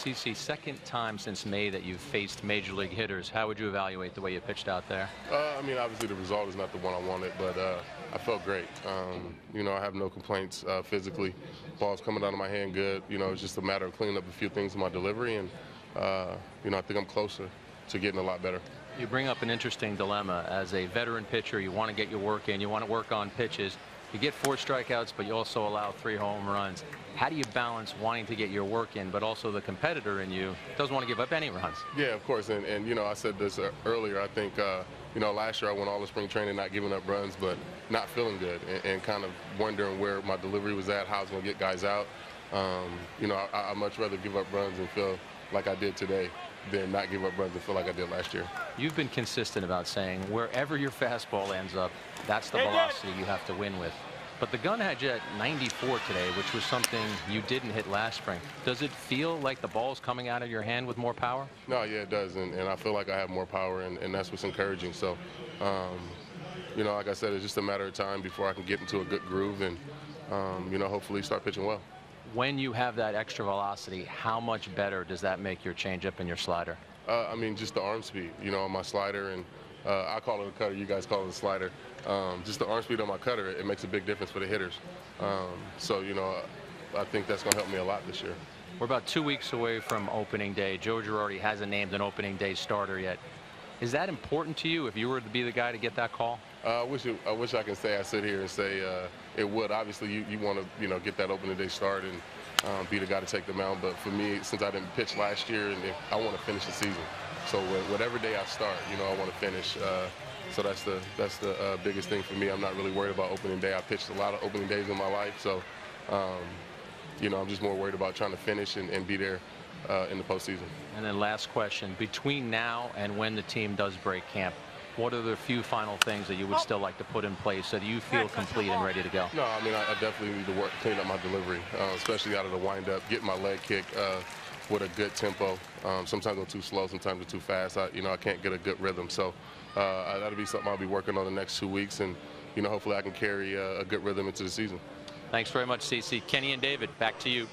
CC, second time since May that you've faced major league hitters. How would you evaluate the way you pitched out there? I mean, obviously the result is not the one I wanted, but I felt great. I have no complaints physically. Ball's coming out of my hand good. It's just a matter of cleaning up a few things in my delivery, and I think I'm closer to getting a lot better. You bring up an interesting dilemma. As a veteran pitcher, you want to get your work in. You want to work on pitches. You get 4 strikeouts, but you also allow 3 home runs. How do you balance wanting to get your work in, but also the competitor in you doesn't want to give up any runs? Yeah, of course. And I said this earlier. I think, last year I went all the spring training not giving up runs, but not feeling good and kind of wondering where my delivery was at, how I was going to get guys out. I'd much rather give up runs and feel like I did today than not give up runs and feel like I did last year. You've been consistent about saying wherever your fastball ends up, that's the velocity you have to win with. But the gun had you at 94 today, which was something you didn't hit last spring. Does it feel like the ball's coming out of your hand with more power? No, yeah, it does. And I feel like I have more power, and that's what's encouraging. So, like I said, it's just a matter of time before I can get into a good groove and, hopefully start pitching well. When you have that extra velocity, how much better does that make your changeup and your slider? Just the arm speed, on my slider, and I call it a cutter, you guys call it a slider. Just the arm speed on my cutter, it makes a big difference for the hitters. I think that's going to help me a lot this year. We're about 2 weeks away from opening day. Joe Girardi hasn't named an opening day starter yet. Is that important to you if you were to be the guy to get that call? I wish I could say I sit here and say it would. Obviously, you want to get that opening day start and be the guy to take the mound. But for me, since I didn't pitch last year, and I want to finish the season. So whatever day I start, I want to finish. So that's the biggest thing for me. I'm not really worried about opening day. I pitched a lot of opening days in my life, so I'm just more worried about trying to finish and be there in the postseason. And then last question: between now and when the team does break camp, what are the few final things that you would still like to put in place so that you feel complete and ready to go? No, I definitely need to clean up my delivery, especially out of the windup, getting my leg kick with a good tempo. Sometimes I'm too slow, sometimes I'm too fast. I can't get a good rhythm. So that'll be something I'll be working on the next 2 weeks, and hopefully I can carry a good rhythm into the season. Thanks very much, CC. Kenny and David, back to you.